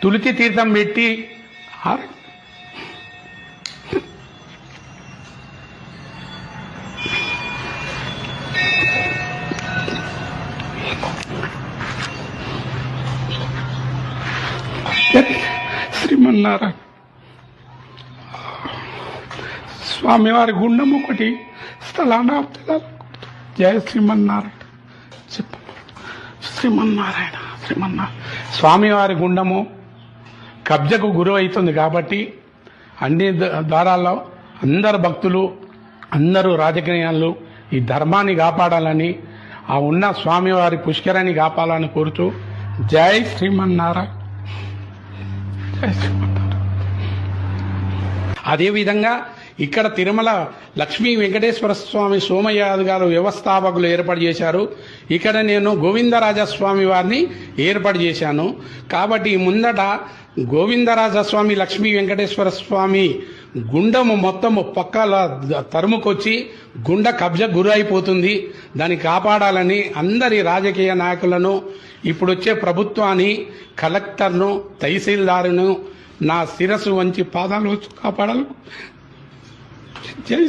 తులసి తీర్థం పెట్టి శ్రీమన్నారాయణ స్వామివారి గుండం ఒకటి స్థలానా జయ శ్రీమన్నారాయణ చెప్ప శ్రీమన్నారాయణ స్వామివారి గుండము కబ్జకు గురి అవుతుంది కాబట్టి అన్ని ద్వారాల్లో అందరు భక్తులు అందరూ రాజకీయాలు ఈ ధర్మాన్ని కాపాడాలని ఆ ఉన్న స్వామివారి పుష్కరాన్ని కాపాడాలని కోరుతూ జై శ్రీమన్నారాయణ జై శ్రీమన్నారాయణ. అదేవిధంగా ఇక్కడ తిరుమల లక్ష్మీ వెంకటేశ్వర స్వామి సోమయాజి గారు వ్యవస్థాపకులు ఏర్పాటు చేశారు. ఇక్కడ నేను గోవిందరాజస్వామి వారిని ఏర్పాటు చేశాను. కాబట్టి ముందట గోవిందరాజస్వామి లక్ష్మీ వెంకటేశ్వర స్వామి గుండము మొత్తము పక్కల తరుముకొచ్చి గుండ కబ్జ గురి అయిపోతుంది. దాన్ని కాపాడాలని అందరి రాజకీయ నాయకులను ఇప్పుడు వచ్చే ప్రభుత్వాన్ని కలెక్టర్ను తహసీల్దారును నా శిరస్సు వంచి పాదాలు కాపాడాలి. జై